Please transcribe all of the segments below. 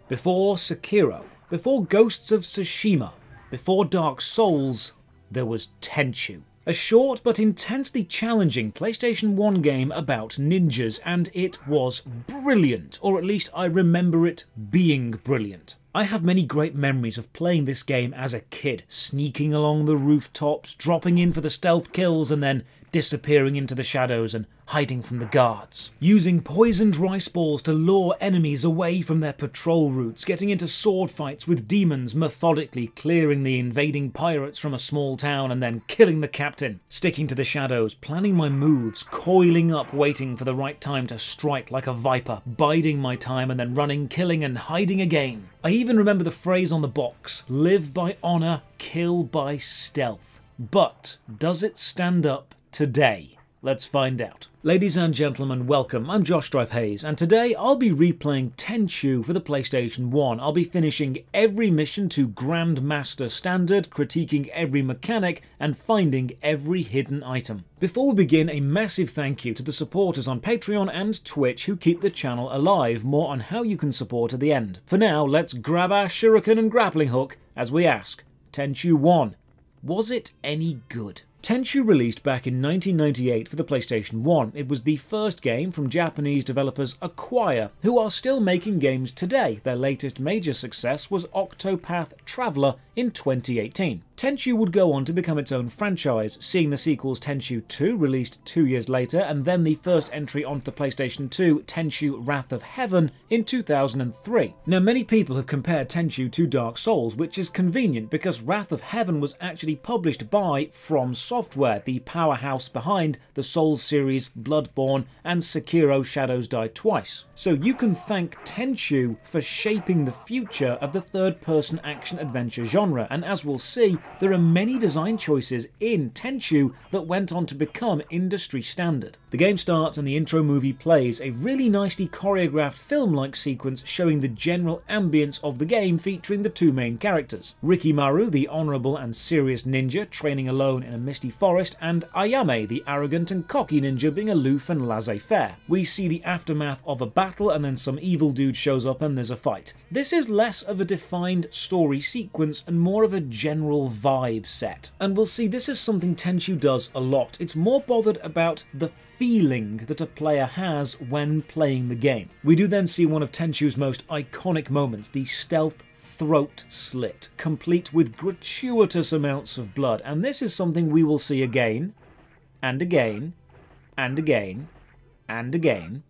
Before Sekiro, before Ghosts of Tsushima, before Dark Souls, there was Tenchu. A short but intensely challenging PlayStation 1 game about ninjas, and it was brilliant, or at least I remember it being brilliant. I have many great memories of playing this game as a kid, sneaking along the rooftops, dropping in for the stealth kills and then disappearing into the shadows and hiding from the guards. Using poisoned rice balls to lure enemies away from their patrol routes, getting into sword fights with demons, methodically clearing the invading pirates from a small town and then killing the captain, sticking to the shadows, planning my moves, coiling up waiting for the right time to strike like a viper, biding my time and then running, killing and hiding again. I even remember the phrase on the box, live by honour, kill by stealth. But does it stand up today? Let's find out. Ladies and gentlemen, welcome. I'm Josh Strife Hayes, and today I'll be replaying Tenchu for the PlayStation 1. I'll be finishing every mission to Grandmaster Standard, critiquing every mechanic, and finding every hidden item. Before we begin, a massive thank you to the supporters on Patreon and Twitch who keep the channel alive. More on how you can support at the end. For now, let's grab our Shuriken and Grappling Hook as we ask, Tenchu 1, was it any good? Tenchu released back in 1998 for the PlayStation 1. It was the first game from Japanese developers Acquire, who are still making games today. Their latest major success was Octopath Traveler in 2018. Tenchu would go on to become its own franchise, seeing the sequels Tenchu 2 released 2 years later, and then the first entry onto the PlayStation 2, Tenchu Wrath of Heaven, in 2003. Now, many people have compared Tenchu to Dark Souls, which is convenient because Wrath of Heaven was actually published by From Software, the powerhouse behind the Souls series, Bloodborne, and Sekiro Shadows Die Twice. So you can thank Tenchu for shaping the future of the third-person action-adventure genre, and as we'll see, there are many design choices in Tenchu that went on to become industry standard. The game starts and the intro movie plays, a really nicely choreographed film-like sequence showing the general ambience of the game featuring the two main characters. Rikimaru, the honourable and serious ninja training alone in a misty forest, and Ayame, the arrogant and cocky ninja being aloof and laissez-faire. We see the aftermath of a battle and then some evil dude shows up and there's a fight. This is less of a defined story sequence and more of a general vibe set. And we'll see this is something Tenchu does a lot. It's more bothered about the feeling that a player has when playing the game. We do then see one of Tenchu's most iconic moments, the stealth throat slit, complete with gratuitous amounts of blood, and this is something we will see again, and again, and again, and again,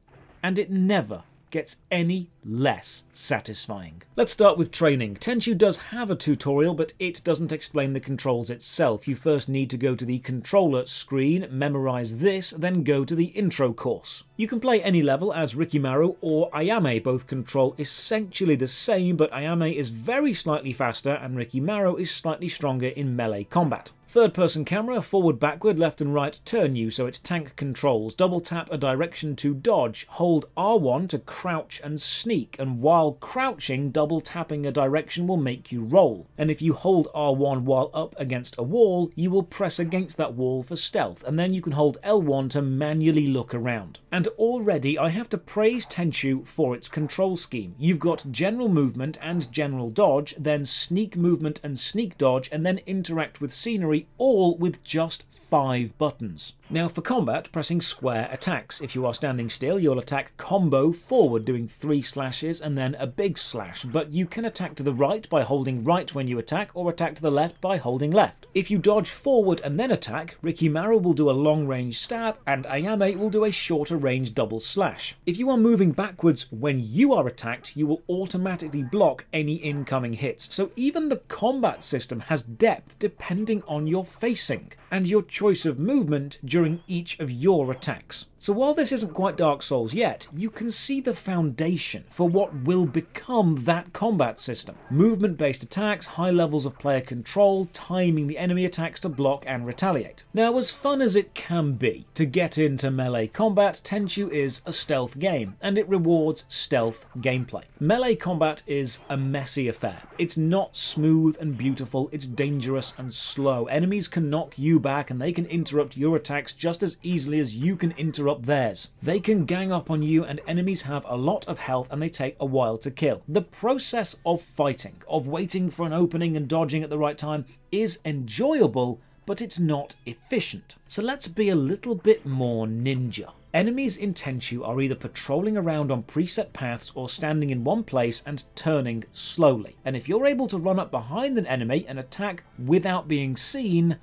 and it never gets any less satisfying. Let's start with training. Tenchu does have a tutorial, but it doesn't explain the controls itself. You first need to go to the controller screen, memorize this, then go to the intro course. You can play any level as Rikimaru or Ayame. Both control essentially the same, but Ayame is very slightly faster and Rikimaru is slightly stronger in melee combat. Third-person camera, forward, backward, left and right turn you, so it's tank controls. Double tap a direction to dodge, hold R1 to crouch and sneak, and while crouching, double tapping a direction will make you roll. And if you hold R1 while up against a wall, you will press against that wall for stealth, and then you can hold L1 to manually look around. And already I have to praise Tenchu for its control scheme. You've got general movement and general dodge, then sneak movement and sneak dodge, and then interact with scenery, all with just 5 buttons. Now for combat, pressing square attacks. If you are standing still, you'll attack combo forward, doing 3 slashes and then a big slash, but you can attack to the right by holding right when you attack, or attack to the left by holding left. If you dodge forward and then attack, Rikimaru will do a long-range stab, and Ayame will do a shorter-range double slash. If you are moving backwards when you are attacked, you will automatically block any incoming hits, so even the combat system has depth depending on your facing, and your choice of movement during each of your attacks. So while this isn't quite Dark Souls yet, you can see the foundation for what will become that combat system. Movement-based attacks, high levels of player control, timing the enemy attacks to block and retaliate. Now, as fun as it can be to get into melee combat, Tenchu is a stealth game, and it rewards stealth gameplay. Melee combat is a messy affair. It's not smooth and beautiful, it's dangerous and slow. Enemies can knock you back and they can interrupt your attacks just as easily as you can interrupt theirs. They can gang up on you and enemies have a lot of health and they take a while to kill. The process of fighting, of waiting for an opening and dodging at the right time, is enjoyable, but it's not efficient. So let's be a little bit more ninja. Enemies in Tenchu are either patrolling around on preset paths or standing in one place and turning slowly. And if you're able to run up behind an enemy and attack without being seen,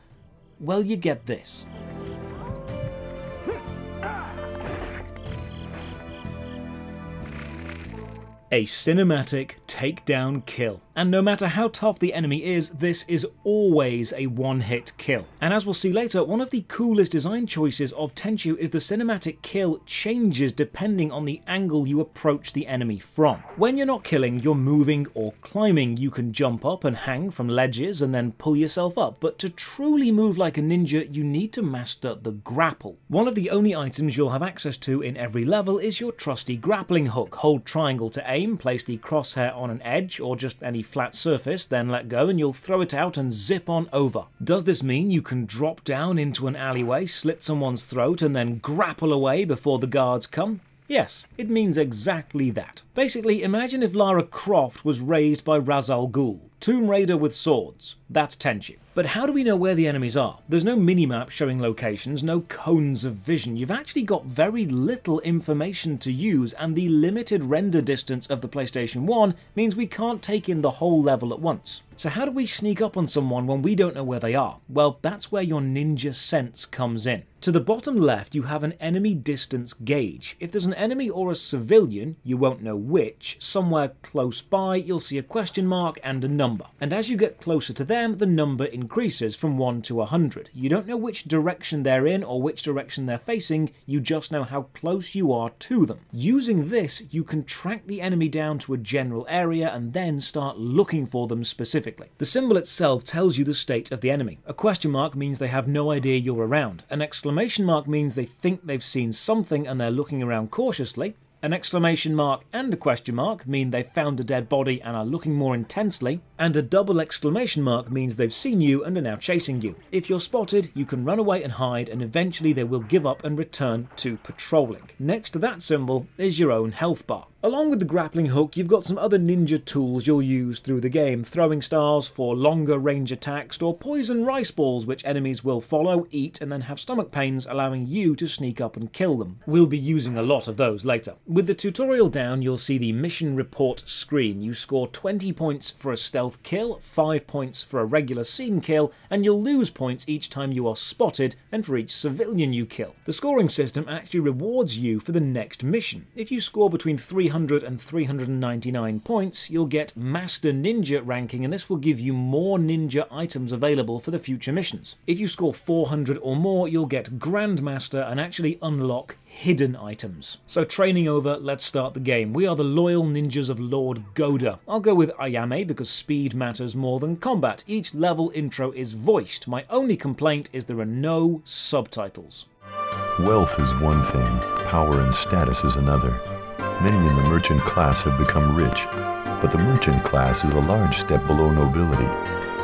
well, you get this. A cinematic takedown kill. And no matter how tough the enemy is, this is always a one-hit kill. And as we'll see later, one of the coolest design choices of Tenchu is the cinematic kill changes depending on the angle you approach the enemy from. When you're not killing, you're moving or climbing. You can jump up and hang from ledges and then pull yourself up, but to truly move like a ninja, you need to master the grapple. One of the only items you'll have access to in every level is your trusty grappling hook. Hold triangle to aim, place the crosshair on an edge or just any flat surface, then let go and you'll throw it out and zip on over. Does this mean you can drop down into an alleyway, slit someone's throat and then grapple away before the guards come? Yes, it means exactly that. Basically, imagine if Lara Croft was raised by Ra's al Ghul. Tomb Raider with swords. That's Tenchu. But how do we know where the enemies are? There's no minimap showing locations, no cones of vision. You've actually got very little information to use, and the limited render distance of the PlayStation 1 means we can't take in the whole level at once. So how do we sneak up on someone when we don't know where they are? Well, that's where your ninja sense comes in. To the bottom left, you have an enemy distance gauge. If there's an enemy or a civilian, you won't know which, somewhere close by, you'll see a question mark and a number. And as you get closer to them, the number increases from 1 to 100. You don't know which direction they're in or which direction they're facing, you just know how close you are to them. Using this, you can track the enemy down to a general area and then start looking for them specifically. The symbol itself tells you the state of the enemy. A question mark means they have no idea you're around. An exclamation mark means they think they've seen something and they're looking around cautiously. An exclamation mark and a question mark mean they've found a dead body and are looking more intensely, and a double exclamation mark means they've seen you and are now chasing you. If you're spotted, you can run away and hide, and eventually they will give up and return to patrolling. Next to that symbol is your own health bar. Along with the grappling hook, you've got some other ninja tools you'll use through the game. Throwing stars for longer range attacks, or poison rice balls which enemies will follow, eat, and then have stomach pains, allowing you to sneak up and kill them. We'll be using a lot of those later. With the tutorial down, you'll see the mission report screen. You score 20 points for a stealth kill, 5 points for a regular scene kill, and you'll lose points each time you are spotted and for each civilian you kill. The scoring system actually rewards you for the next mission. If you score between 300 and 399 points, you'll get Master Ninja ranking, and this will give you more ninja items available for the future missions. If you score 400 or more, you'll get Grandmaster and actually unlock hidden items. So training over, let's start the game. We are the loyal ninjas of Lord Goda. I'll go with Ayame because speed matters more than combat. Each level intro is voiced. My only complaint is there are no subtitles. Wealth is one thing, power and status is another. Many in the merchant class have become rich, but the merchant class is a large step below nobility.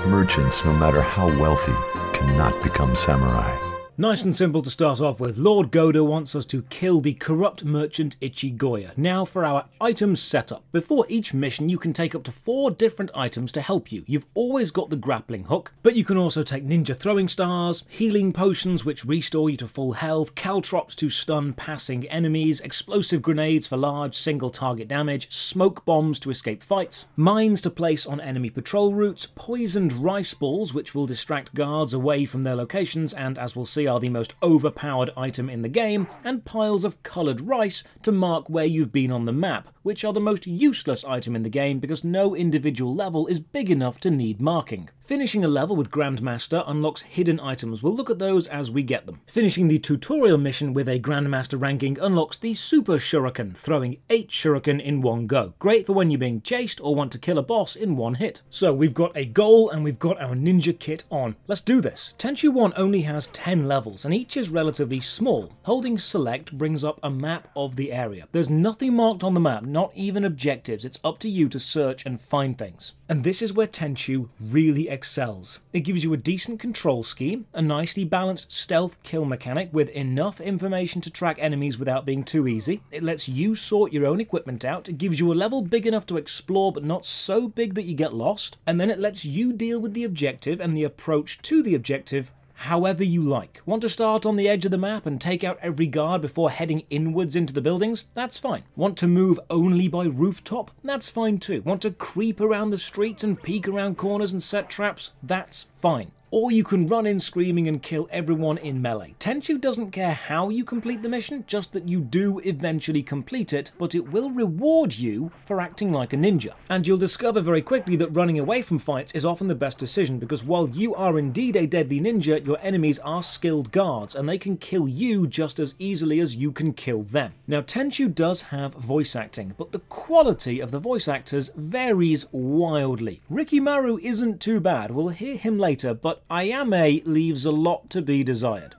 Merchants, no matter how wealthy, cannot become samurai. Nice and simple to start off with. Lord Goda wants us to kill the corrupt merchant Ichigoya. Now for our items setup. Before each mission you can take up to 4 different items to help you. You've always got the grappling hook, but you can also take ninja throwing stars, healing potions which restore you to full health, caltrops to stun passing enemies, explosive grenades for large single target damage, smoke bombs to escape fights, mines to place on enemy patrol routes, poisoned rice balls which will distract guards away from their locations and, as we'll see, are the most overpowered item in the game, and piles of coloured rice to mark where you've been on the map, which are the most useless item in the game because no individual level is big enough to need marking. Finishing a level with Grandmaster unlocks hidden items. We'll look at those as we get them. Finishing the tutorial mission with a Grandmaster ranking unlocks the Super Shuriken, throwing 8 Shuriken in one go. Great for when you're being chased or want to kill a boss in one hit. So we've got a goal and we've got our ninja kit on. Let's do this. Tenchu 1 only has 10 levels and each is relatively small. Holding select brings up a map of the area. There's nothing marked on the map, not even objectives. It's up to you to search and find things. And this is where Tenchu really excels. It gives you a decent control scheme, a nicely balanced stealth kill mechanic with enough information to track enemies without being too easy. It lets you sort your own equipment out. It gives you a level big enough to explore but not so big that you get lost. And then it lets you deal with the objective and the approach to the objective however you like. Want to start on the edge of the map and take out every guard before heading inwards into the buildings? That's fine. Want to move only by rooftop? That's fine too. Want to creep around the streets and peek around corners and set traps? That's fine. Or you can run in screaming and kill everyone in melee. Tenchu doesn't care how you complete the mission, just that you do eventually complete it, but it will reward you for acting like a ninja. And you'll discover very quickly that running away from fights is often the best decision, because while you are indeed a deadly ninja, your enemies are skilled guards, and they can kill you just as easily as you can kill them. Now, Tenchu does have voice acting, but the quality of the voice actors varies wildly. Rikimaru isn't too bad, we'll hear him later, but Ayame leaves a lot to be desired.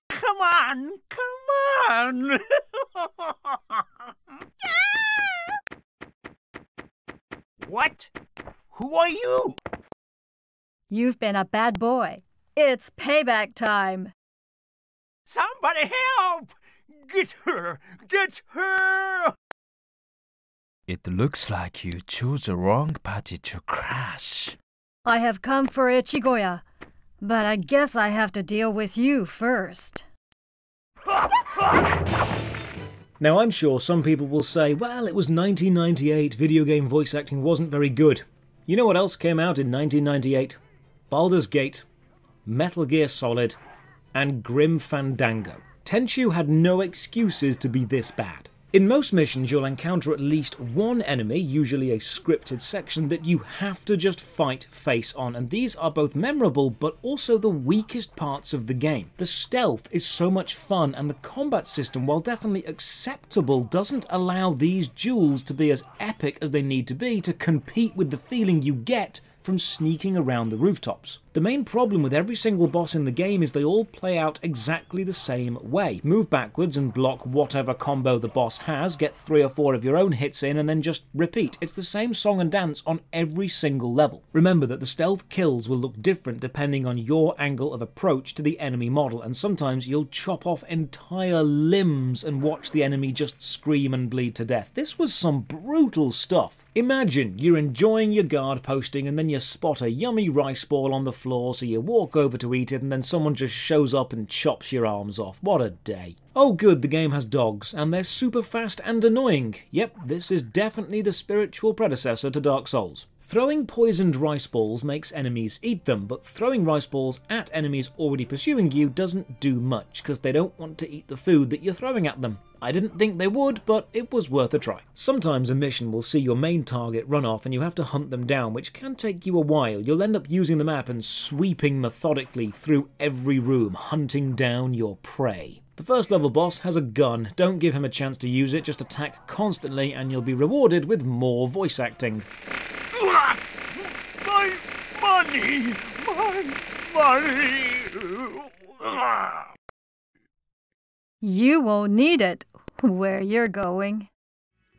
Come on, come on! What? Who are you? You've been a bad boy. It's payback time. Somebody help! Get her! Get her! It looks like you chose the wrong party to crash. I have come for Ichigoya, but I guess I have to deal with you first. Now, I'm sure some people will say, well, it was 1998, video game voice acting wasn't very good. You know what else came out in 1998? Baldur's Gate, Metal Gear Solid, and Grim Fandango. Tenchu had no excuses to be this bad. In most missions, you'll encounter at least one enemy, usually a scripted section, that you have to just fight face on, and these are both memorable but also the weakest parts of the game. The stealth is so much fun, and the combat system, while definitely acceptable, doesn't allow these duels to be as epic as they need to be to compete with the feeling you get from sneaking around the rooftops. The main problem with every single boss in the game is they all play out exactly the same way. Move backwards and block whatever combo the boss has, get 3 or 4 of your own hits in, and then just repeat. It's the same song and dance on every single level. Remember that the stealth kills will look different depending on your angle of approach to the enemy model, and sometimes you'll chop off entire limbs and watch the enemy just scream and bleed to death. This was some brutal stuff. Imagine you're enjoying your guard posting and then you spot a yummy rice ball on the floor, so you walk over to eat it and then someone just shows up and chops your arms off. What a day. Oh good, the game has dogs, and they're super fast and annoying. Yep, this is definitely the spiritual predecessor to Dark Souls. Throwing poisoned rice balls makes enemies eat them, but throwing rice balls at enemies already pursuing you doesn't do much, because they don't want to eat the food that you're throwing at them. I didn't think they would, but it was worth a try. Sometimes a mission will see your main target run off and you have to hunt them down, which can take you a while. You'll end up using the map and sweeping methodically through every room, hunting down your prey. The first level boss has a gun. Don't give him a chance to use it, just attack constantly and you'll be rewarded with more voice acting. My money! My money! You won't need it where you're going.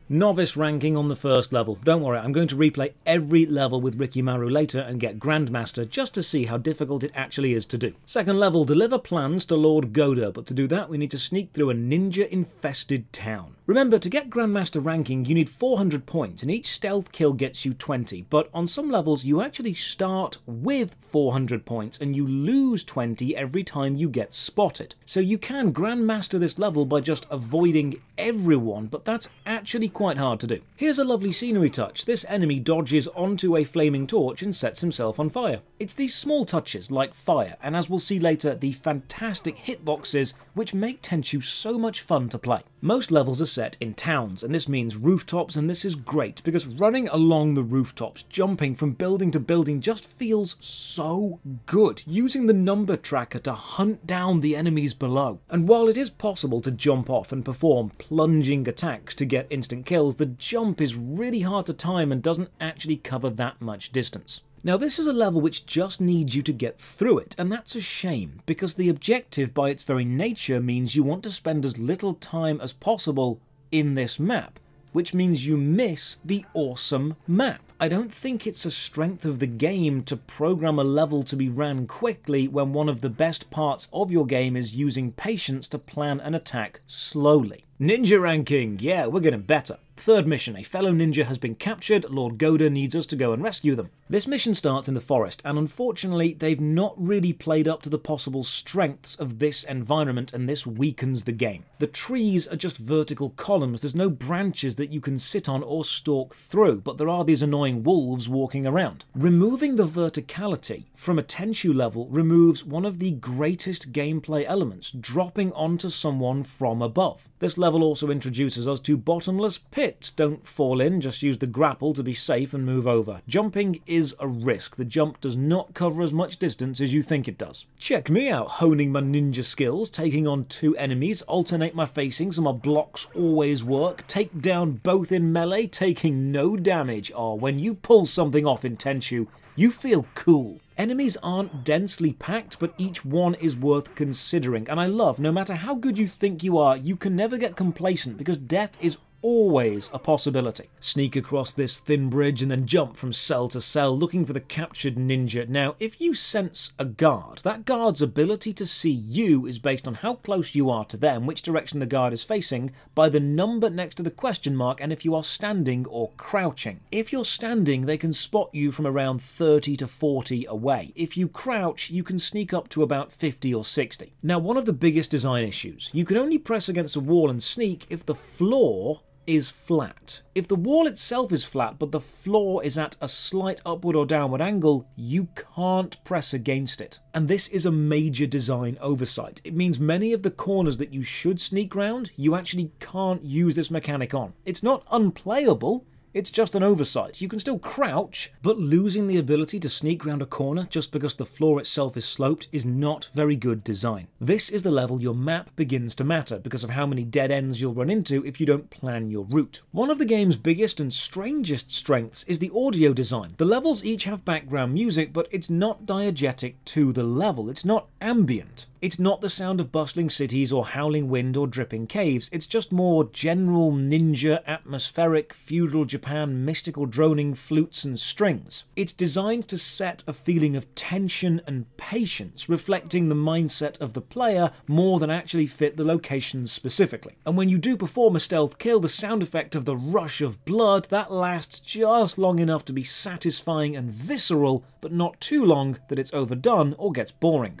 Novice ranking on the first level. Don't worry, I'm going to replay every level with Rikimaru later and get Grandmaster just to see how difficult it actually is to do. Second level, deliver plans to Lord Goda, but to do that we need to sneak through a ninja-infested town. Remember, to get Grandmaster ranking you need 400 points and each stealth kill gets you 20, but on some levels you actually start with 400 points and you lose 20 every time you get spotted. So you can Grandmaster this level by just avoiding everyone, but that's actually quite hard to do. Here's a lovely scenery touch. This enemy dodges onto a flaming torch and sets himself on fire. It's these small touches like fire, and as we'll see later, the fantastic hitboxes which make Tenchu so much fun to play. Most levels are set in towns, and this means rooftops, and this is great because running along the rooftops, jumping from building to building just feels so good, using the number tracker to hunt down the enemies below. And while it is possible to jump off and perform plunging attacks to get instant kills, the jump is really hard to time and doesn't actually cover that much distance. Now this is a level which just needs you to get through it, and that's a shame, because the objective by its very nature means you want to spend as little time as possible in this map, which means you miss the awesome map. I don't think it's a strength of the game to program a level to be ran quickly when one of the best parts of your game is using patience to plan an attack slowly. Ninja ranking, yeah, we're getting better. Third mission, a fellow ninja has been captured, Lord Goda needs us to go and rescue them. This mission starts in the forest, and unfortunately they've not really played up to the possible strengths of this environment, and this weakens the game. The trees are just vertical columns, there's no branches that you can sit on or stalk through, but there are these annoying wolves walking around. Removing the verticality from a Tenchu level removes one of the greatest gameplay elements, dropping onto someone from above. This level also introduces us to bottomless pits. Don't fall in, just use the grapple to be safe and move over. Jumping is a risk. The jump does not cover as much distance as you think it does. Check me out, honing my ninja skills, taking on 2 enemies, alternate my facing so my blocks always work, take down both in melee, taking no damage. Oh, when you pull something off in Tenchu, you feel cool. Enemies aren't densely packed, but each one is worth considering, and I love, no matter how good you think you are, you can never get complacent because death is always a possibility. Sneak across this thin bridge and then jump from cell to cell looking for the captured ninja. Now, if you sense a guard, that guard's ability to see you is based on how close you are to them, which direction the guard is facing, by the number next to the question mark, and if you are standing or crouching. If you're standing, they can spot you from around 30 to 40 away. If you crouch, you can sneak up to about 50 or 60. Now, one of the biggest design issues, you can only press against a wall and sneak if the floor is flat. If the wall itself is flat but the floor is at a slight upward or downward angle, you can't press against it. And this is a major design oversight. It means many of the corners that you should sneak round, you actually can't use this mechanic on. It's not unplayable, it's just an oversight. You can still crouch, but losing the ability to sneak round a corner just because the floor itself is sloped is not very good design. This is the level your map begins to matter because of how many dead ends you'll run into if you don't plan your route. One of the game's biggest and strangest strengths is the audio design. The levels each have background music, but it's not diegetic to the level. It's not ambient. It's not the sound of bustling cities or howling wind or dripping caves, it's just more general ninja, atmospheric, feudal Japan, mystical droning flutes and strings. It's designed to set a feeling of tension and patience, reflecting the mindset of the player more than actually fit the locations specifically. And when you do perform a stealth kill, the sound effect of the rush of blood, that lasts just long enough to be satisfying and visceral, but not too long that it's overdone or gets boring.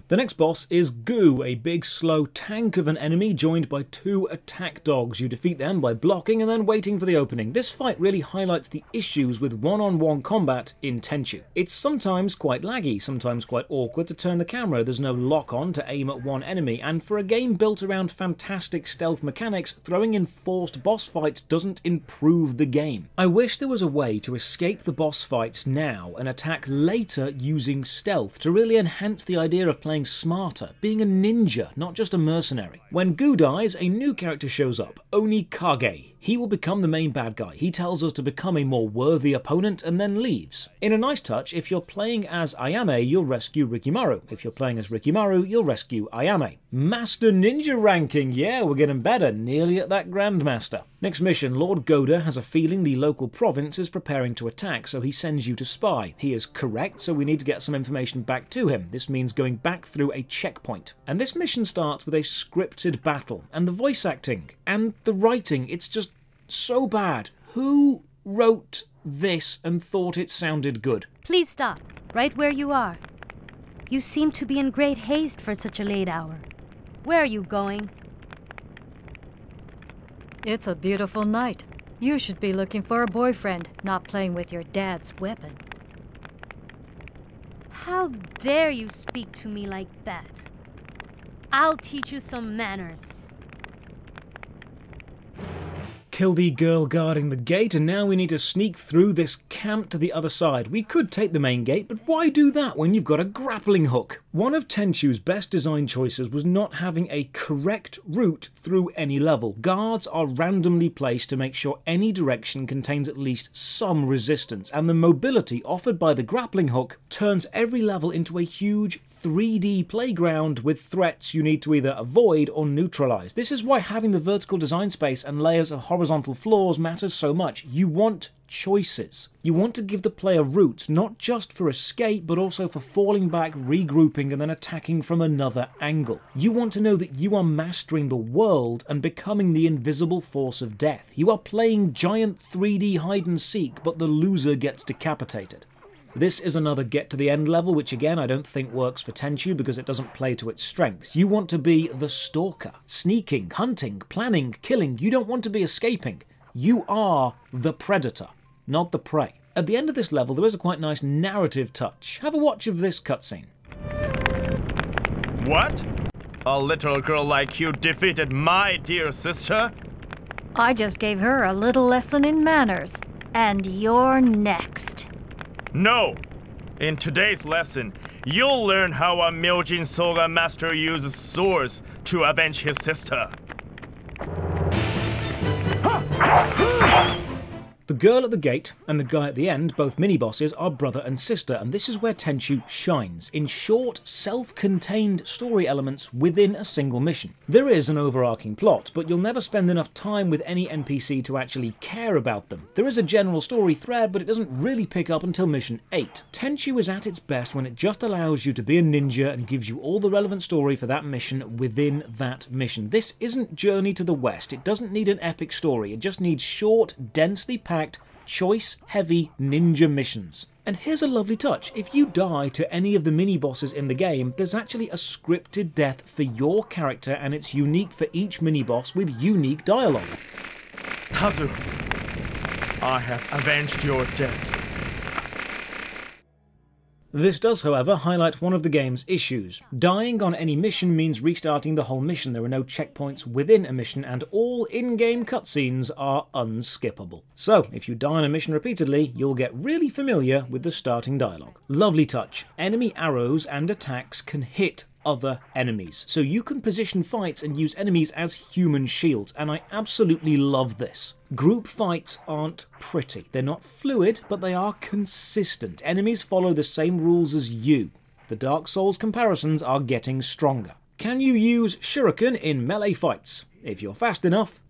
The next boss is Goo, a big slow tank of an enemy joined by 2 attack dogs. You defeat them by blocking and then waiting for the opening. This fight really highlights the issues with one-on-one combat in Tenchu. It's sometimes quite laggy, sometimes quite awkward to turn the camera, there's no lock-on to aim at one enemy, and for a game built around fantastic stealth mechanics, throwing in forced boss fights doesn't improve the game. I wish there was a way to escape the boss fights now and attack later using stealth to really enhance the idea of playing smarter, being a ninja, not just a mercenary. When Goo dies, a new character shows up, Onikage. He will become the main bad guy. He tells us to become a more worthy opponent and then leaves. In a nice touch, if you're playing as Ayame, you'll rescue Rikimaru. If you're playing as Rikimaru, you'll rescue Ayame. Master Ninja ranking, yeah, we're getting better, nearly at that Grandmaster. Next mission, Lord Goda has a feeling the local province is preparing to attack, so he sends you to spy. He is correct, so we need to get some information back to him. This means going back through a checkpoint. And this mission starts with a scripted battle, and the voice acting, and the writing, it's just so bad. Who wrote this and thought it sounded good? Please stop, right where you are. You seem to be in great haste for such a late hour. Where are you going? It's a beautiful night. You should be looking for a boyfriend, not playing with your dad's weapon. How dare you speak to me like that? I'll teach you some manners. Kill the girl guarding the gate, and now we need to sneak through this camp to the other side. We could take the main gate, but why do that when you've got a grappling hook? One of Tenchu's best design choices was not having a correct route through any level. Guards are randomly placed to make sure any direction contains at least some resistance, and the mobility offered by the grappling hook turns every level into a huge 3D playground with threats you need to either avoid or neutralize. This is why having the vertical design space and layers of horizontal floors matters so much. You want choices. You want to give the player routes, not just for escape, but also for falling back, regrouping, and then attacking from another angle. You want to know that you are mastering the world and becoming the invisible force of death. You are playing giant 3D hide and seek, but the loser gets decapitated. This is another get to the end level, which again I don't think works for Tenchu because it doesn't play to its strengths. You want to be the stalker, sneaking, hunting, planning, killing. You don't want to be escaping. You are the predator, not the prey. At the end of this level there is a quite nice narrative touch. Have a watch of this cutscene. What? A little girl like you defeated my dear sister? I just gave her a little lesson in manners. And you're next. No! In today's lesson, you'll learn how a Myojin Soga master uses swords to avenge his sister. The girl at the gate and the guy at the end, both mini-bosses, are brother and sister, and this is where Tenchu shines, in short, self-contained story elements within a single mission. There is an overarching plot, but you'll never spend enough time with any NPC to actually care about them. There is a general story thread, but it doesn't really pick up until mission 8. Tenchu is at its best when it just allows you to be a ninja and gives you all the relevant story for that mission within that mission. This isn't Journey to the West. It doesn't need an epic story. It just needs short, densely packed, choice-heavy ninja missions. And here's a lovely touch. If you die to any of the mini-bosses in the game, there's actually a scripted death for your character, and it's unique for each mini-boss with unique dialogue. Tazu, I have avenged your death. This does, however, highlight one of the game's issues. Dying on any mission means restarting the whole mission. There are no checkpoints within a mission, and all in-game cutscenes are unskippable. So, if you die on a mission repeatedly, you'll get really familiar with the starting dialogue. Lovely touch. Enemy arrows and attacks can hit other enemies, so you can position fights and use enemies as human shields, and I absolutely love this. Group fights aren't pretty. They're not fluid, but they are consistent. Enemies follow the same rules as you. The Dark Souls comparisons are getting stronger. Can you use Shuriken in melee fights? If you're fast enough,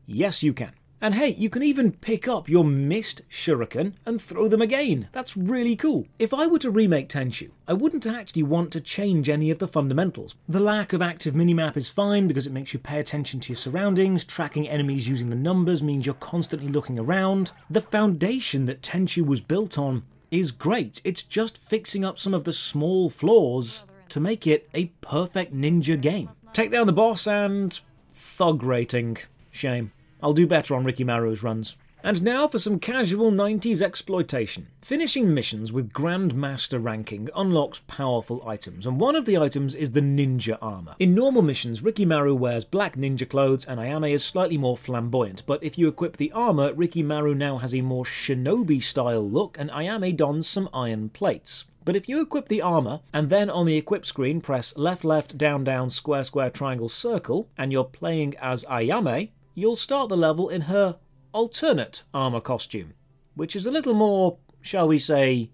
yes you can. And hey, you can even pick up your missed Shuriken and throw them again. That's really cool. If I were to remake Tenchu, I wouldn't actually want to change any of the fundamentals. The lack of active minimap is fine because it makes you pay attention to your surroundings. Tracking enemies using the numbers means you're constantly looking around. The foundation that Tenchu was built on is great. It's just fixing up some of the small flaws to make it a perfect ninja game. Take down the boss and thug rating. Shame. I'll do better on Rikimaru's runs. And now for some casual 90s exploitation. Finishing missions with Grandmaster ranking unlocks powerful items, and one of the items is the ninja armor. In normal missions, Rikimaru wears black ninja clothes and Ayame is slightly more flamboyant, but if you equip the armor, Rikimaru now has a more shinobi-style look and Ayame dons some iron plates. But if you equip the armor, and then on the equip screen press left left down down square square triangle circle, and you're playing as Ayame, you'll start the level in her alternate armor costume, which is a little more, shall we say,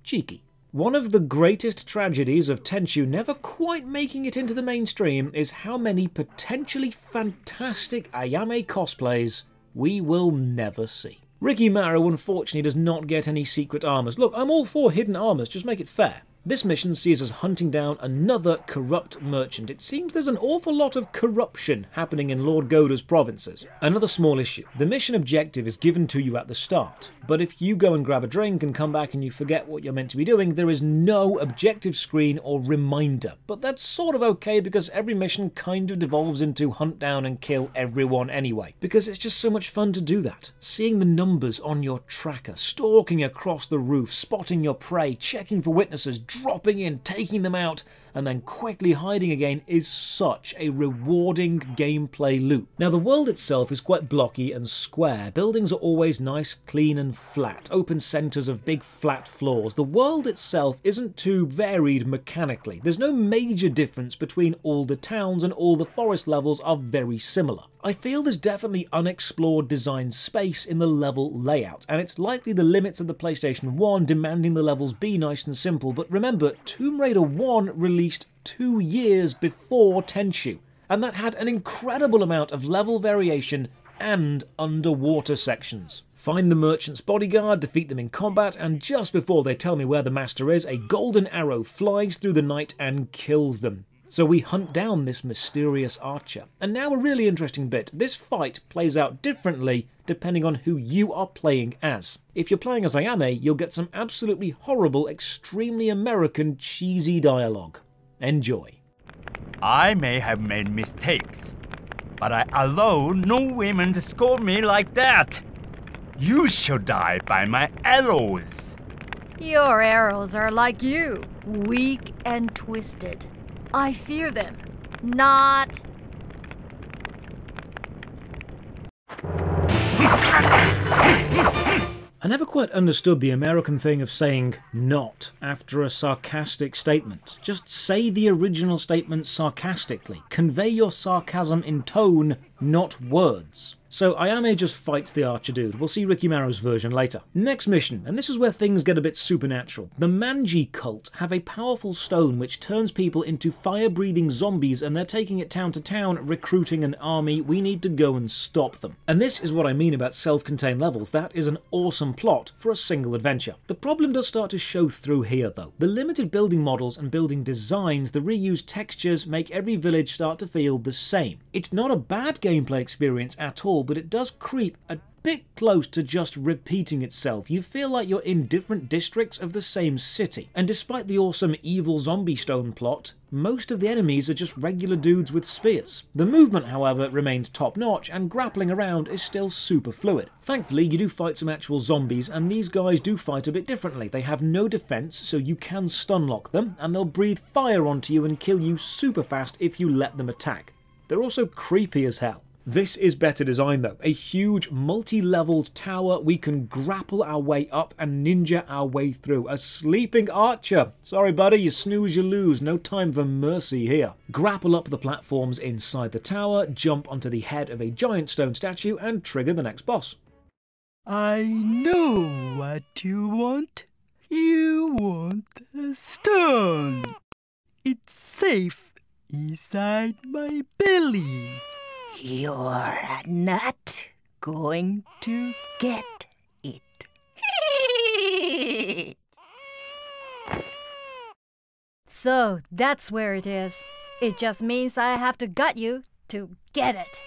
cheeky. One of the greatest tragedies of Tenchu never quite making it into the mainstream is how many potentially fantastic Ayame cosplays we will never see. Rikimaru unfortunately does not get any secret armors. Look, I'm all for hidden armors, just make it fair. This mission sees us hunting down another corrupt merchant. It seems there's an awful lot of corruption happening in Lord Goda's provinces. Another small issue. The mission objective is given to you at the start, but if you go and grab a drink and come back and you forget what you're meant to be doing, there is no objective screen or reminder. But that's sort of okay because every mission kind of devolves into hunt down and kill everyone anyway, because it's just so much fun to do that. Seeing the numbers on your tracker, stalking across the roof, spotting your prey, checking for witnesses, dropping in, taking them out, and then quickly hiding again is such a rewarding gameplay loop. Now the world itself is quite blocky and square. Buildings are always nice, clean and flat, open centres of big flat floors. The world itself isn't too varied mechanically. There's no major difference between all the towns, and all the forest levels are very similar. I feel there's definitely unexplored design space in the level layout, and it's likely the limits of the PlayStation 1 demanding the levels be nice and simple, but remember, Tomb Raider 1 released 2 years before Tenchu, and that had an incredible amount of level variation and underwater sections. Find the merchant's bodyguard, defeat them in combat, and just before they tell me where the master is, a golden arrow flies through the night and kills them. So we hunt down this mysterious archer. And now a really interesting bit. This fight plays out differently depending on who you are playing as. If you're playing as Ayame, you'll get some absolutely horrible, extremely American, cheesy dialogue. Enjoy. I may have made mistakes, but I allow no women to scold me like that. You shall die by my arrows. Your arrows are like you, weak and twisted. I fear them, not. I never quite understood the American thing of saying not after a sarcastic statement. Just say the original statement sarcastically. Convey your sarcasm in tone, not words. So Ayame just fights the archer dude. We'll see Rikimaru's version later. Next mission, and this is where things get a bit supernatural. The Manji cult have a powerful stone which turns people into fire-breathing zombies, and they're taking it town to town, recruiting an army. We need to go and stop them. And this is what I mean about self-contained levels. That is an awesome plot for a single adventure. The problem does start to show through here though. The limited building models and building designs, the reused textures make every village start to feel the same. It's not a bad gameplay experience at all, but it does creep a bit close to just repeating itself. You feel like you're in different districts of the same city. And despite the awesome evil zombie stone plot, most of the enemies are just regular dudes with spears. The movement, however, remains top-notch, and grappling around is still super fluid. Thankfully, you do fight some actual zombies, and these guys do fight a bit differently. They have no defense, so you can stun-lock them, and they'll breathe fire onto you and kill you super fast if you let them attack. They're also creepy as hell. This is better design though. A huge multi-leveled tower we can grapple our way up and ninja our way through. A sleeping archer. Sorry buddy, you snooze you lose. No time for mercy here. Grapple up the platforms inside the tower, jump onto the head of a giant stone statue and trigger the next boss. I know what you want. You want a stone. It's safe inside my belly. You're not going to get it. So that's where it is. It just means I have to gut you to get it.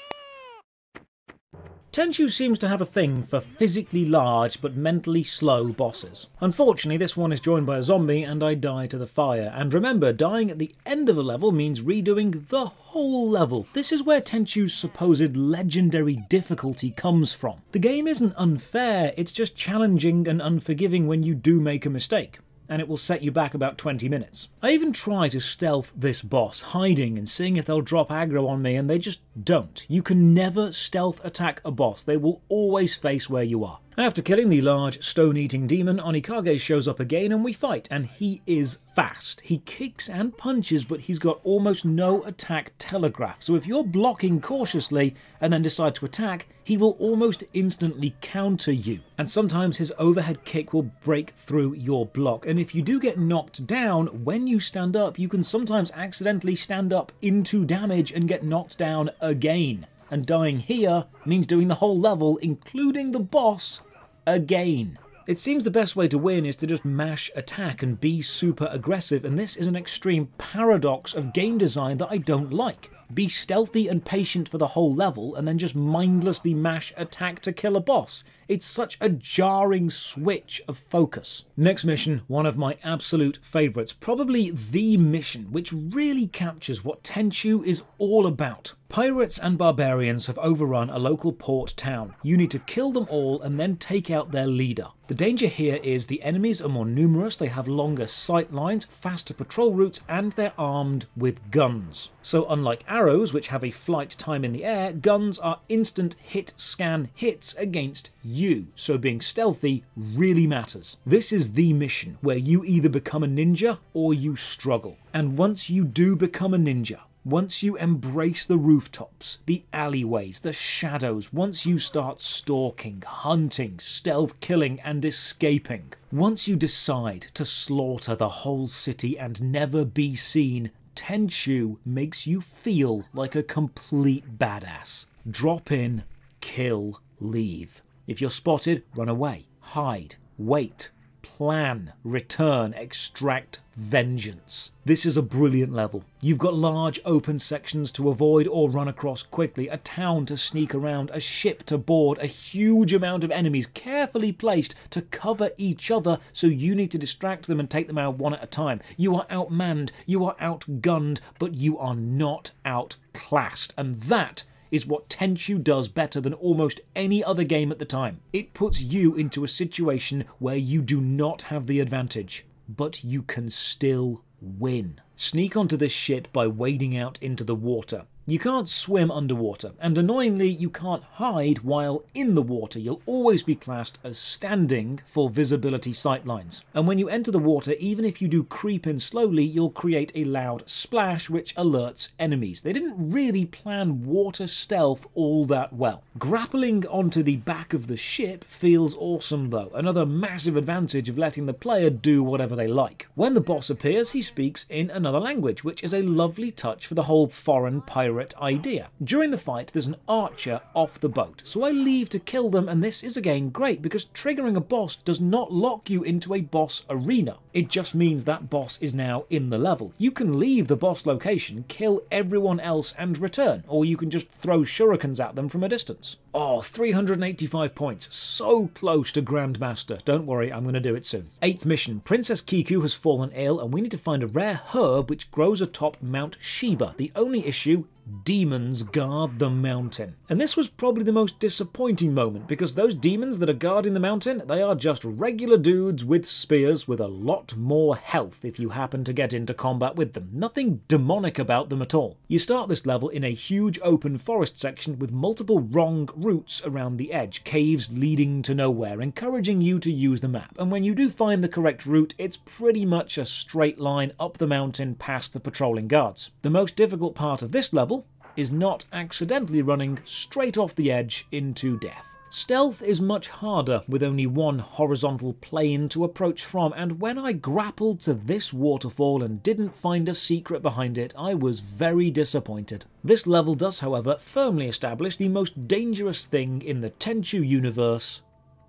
Tenchu seems to have a thing for physically large but mentally slow bosses. Unfortunately, this one is joined by a zombie and I die to the fire. And remember, dying at the end of a level means redoing the whole level. This is where Tenchu's supposed legendary difficulty comes from. The game isn't unfair, it's just challenging and unforgiving when you do make a mistake, and it will set you back about 20 minutes. I even try to stealth this boss, hiding and seeing if they'll drop aggro on me, and they just don't. You can never stealth attack a boss. They will always face where you are. After killing the large stone-eating demon, Onikage shows up again and we fight, and he is fast. He kicks and punches, but he's got almost no attack telegraph, so if you're blocking cautiously and then decide to attack, he will almost instantly counter you. And sometimes his overhead kick will break through your block, and if you do get knocked down, when you stand up, you can sometimes accidentally stand up into damage and get knocked down again. And dying here means doing the whole level, including the boss, again. It seems the best way to win is to just mash attack and be super aggressive, and this is an extreme paradox of game design that I don't like. Be stealthy and patient for the whole level, and then just mindlessly mash attack to kill a boss. It's such a jarring switch of focus. Next mission, one of my absolute favourites, probably the mission which really captures what Tenchu is all about. Pirates and barbarians have overrun a local port town. You need to kill them all and then take out their leader. The danger here is the enemies are more numerous, they have longer sight lines, faster patrol routes, and they're armed with guns. So unlike arrows, which have a flight time in the air, guns are instant hit-scan hits against you, so being stealthy really matters. This is the mission, where you either become a ninja or you struggle. And once you do become a ninja, once you embrace the rooftops, the alleyways, the shadows, once you start stalking, hunting, stealth killing and escaping, once you decide to slaughter the whole city and never be seen, Tenchu makes you feel like a complete badass. Drop in, kill, leave. If you're spotted, run away, hide, wait, plan, return, extract vengeance. This is a brilliant level. You've got large open sections to avoid or run across quickly, a town to sneak around, a ship to board, a huge amount of enemies carefully placed to cover each other, so you need to distract them and take them out one at a time. You are outmanned, you are outgunned, but you are not outclassed, and that is what Tenchu does better than almost any other game at the time. It puts you into a situation where you do not have the advantage, but you can still win. Sneak onto this ship by wading out into the water. You can't swim underwater, and annoyingly you can't hide while in the water. You'll always be classed as standing for visibility sightlines. And when you enter the water, even if you do creep in slowly, you'll create a loud splash which alerts enemies. They didn't really plan water stealth all that well. Grappling onto the back of the ship feels awesome though, another massive advantage of letting the player do whatever they like. When the boss appears, he speaks in another language, which is a lovely touch for the whole foreign pirate idea. During the fight, there's an archer off the boat, so I leave to kill them, and this is again great because triggering a boss does not lock you into a boss arena. It just means that boss is now in the level. You can leave the boss location, kill everyone else and return, or you can just throw shurikens at them from a distance. Oh, 385 points, so close to Grandmaster. Don't worry, I'm going to do it soon. 8th mission, Princess Kiku has fallen ill and we need to find a rare herb which grows atop Mount Shiba. The only issue, demons guard the mountain. And this was probably the most disappointing moment because those demons that are guarding the mountain, they are just regular dudes with spears with a lot more health if you happen to get into combat with them. Nothing demonic about them at all. You start this level in a huge open forest section with multiple wrong routes around the edge, caves leading to nowhere, encouraging you to use the map. And when you do find the correct route, it's pretty much a straight line up the mountain past the patrolling guards. The most difficult part of this level is not accidentally running straight off the edge into death. Stealth is much harder with only one horizontal plane to approach from, and when I grappled to this waterfall and didn't find a secret behind it, I was very disappointed. This level does, however, firmly establish the most dangerous thing in the Tenchu universe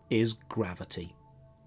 is gravity.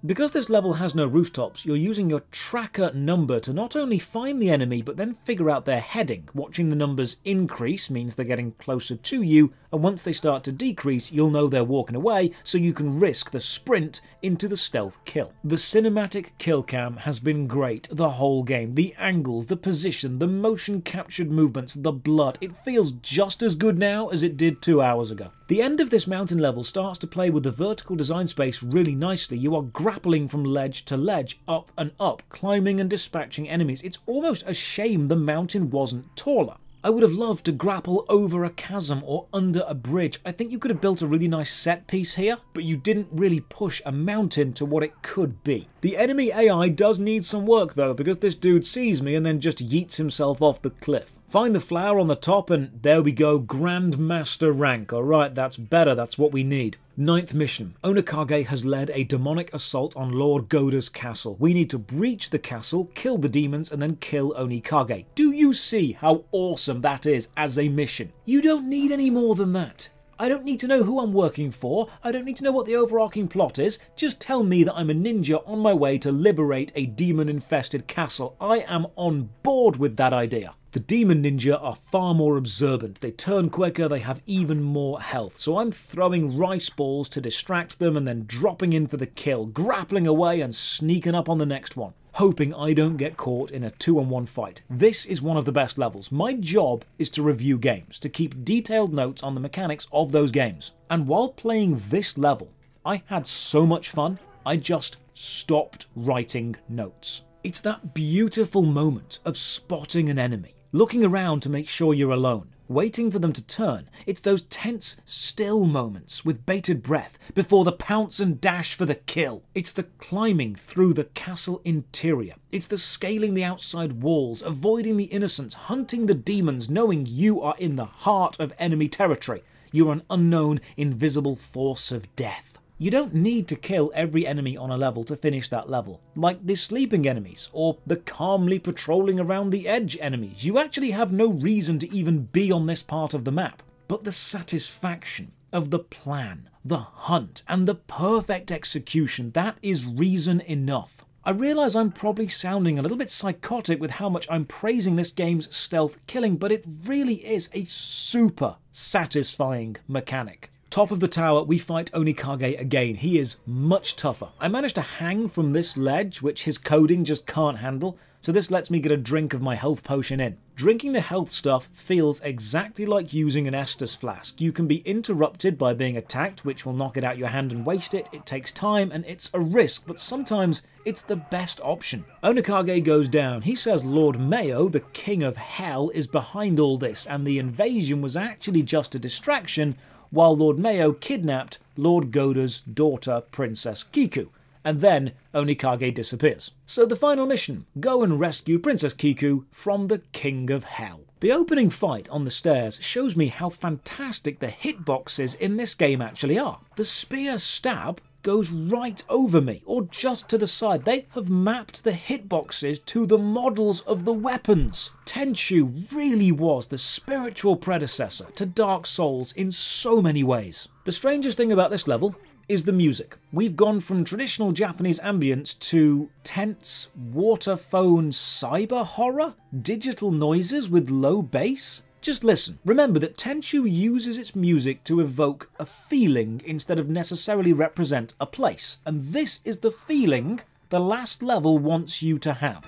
Because this level has no rooftops, you're using your tracker number to not only find the enemy, but then figure out their heading. Watching the numbers increase means they're getting closer to you, and once they start to decrease, you'll know they're walking away, so you can risk the sprint into the stealth kill. The cinematic kill cam has been great the whole game. The angles, the position, the motion captured movements, the blood. It feels just as good now as it did 2 hours ago. The end of this mountain level starts to play with the vertical design space really nicely. You are grappling from ledge to ledge, up and up, climbing and dispatching enemies. It's almost a shame the mountain wasn't taller. I would have loved to grapple over a chasm or under a bridge. I think you could have built a really nice set piece here, but you didn't really push a mountain to what it could be. The enemy AI does need some work though, because this dude sees me and then just yeets himself off the cliff. Find the flower on the top and there we go, Grandmaster rank. Alright, that's better, that's what we need. 9th mission. Onikage has led a demonic assault on Lord Goda's castle. We need to breach the castle, kill the demons, and then kill Onikage. Do you see how awesome that is as a mission? You don't need any more than that. I don't need to know who I'm working for, I don't need to know what the overarching plot is, just tell me that I'm a ninja on my way to liberate a demon-infested castle. I am on board with that idea. The demon ninja are far more observant, they turn quicker, they have even more health, so I'm throwing rice balls to distract them and then dropping in for the kill, grappling away and sneaking up on the next one. hoping I don't get caught in a 2-on-1 fight. This is one of the best levels. My job is to review games, to keep detailed notes on the mechanics of those games. And while playing this level, I had so much fun, I just stopped writing notes. It's that beautiful moment of spotting an enemy, looking around to make sure you're alone, waiting for them to turn. It's those tense, still moments with bated breath before the pounce and dash for the kill. It's the climbing through the castle interior. It's the scaling the outside walls, avoiding the innocents, hunting the demons, knowing you are in the heart of enemy territory. You're an unknown, invisible force of death. You don't need to kill every enemy on a level to finish that level, like the sleeping enemies, or the calmly patrolling around the edge enemies. You actually have no reason to even be on this part of the map. But the satisfaction of the plan, the hunt, and the perfect execution, that is reason enough. I realise I'm probably sounding a little bit psychotic with how much I'm praising this game's stealth killing, but it really is a super satisfying mechanic. Top of the tower, we fight Onikage again. He is much tougher. I managed to hang from this ledge, which his coding just can't handle, so this lets me get a drink of my health potion in. Drinking the health stuff feels exactly like using an Estus flask. You can be interrupted by being attacked, which will knock it out your hand and waste it. It takes time and it's a risk, but sometimes it's the best option. Onikage goes down. He says Lord Mayo, the king of hell, is behind all this, and the invasion was actually just a distraction, while Lord Mayo kidnapped Lord Goda's daughter, Princess Kiku, and then Onikage disappears. So the final mission, go and rescue Princess Kiku from the King of Hell. The opening fight on the stairs shows me how fantastic the hitboxes in this game actually are. The spear stab goes right over me, or just to the side. They have mapped the hitboxes to the models of the weapons. Tenchu really was the spiritual predecessor to Dark Souls in so many ways. The strangest thing about this level is the music. We've gone from traditional Japanese ambience to tense, waterphone cyber horror, digital noises with low bass. Just listen. Remember that Tenchu uses its music to evoke a feeling instead of necessarily represent a place. And this is the feeling the last level wants you to have.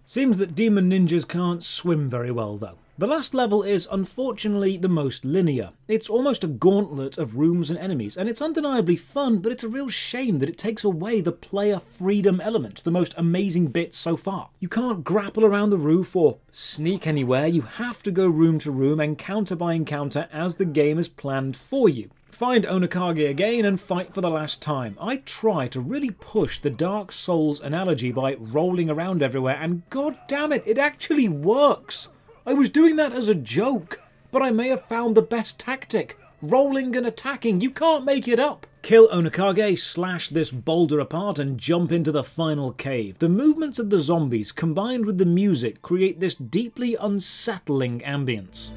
Seems that demon ninjas can't swim very well though. The last level is unfortunately the most linear. It's almost a gauntlet of rooms and enemies, and it's undeniably fun, but it's a real shame that it takes away the player freedom element, the most amazing bit so far. You can't grapple around the roof or sneak anywhere. You have to go room to room, encounter by encounter, as the game is planned for you. Find Onikage again and fight for the last time. I try to really push the Dark Souls analogy by rolling around everywhere, and god damn it, it actually works! I was doing that as a joke, but I may have found the best tactic. Rolling and attacking, you can't make it up. Kill Onikage, slash this boulder apart, and jump into the final cave. The movements of the zombies combined with the music create this deeply unsettling ambience.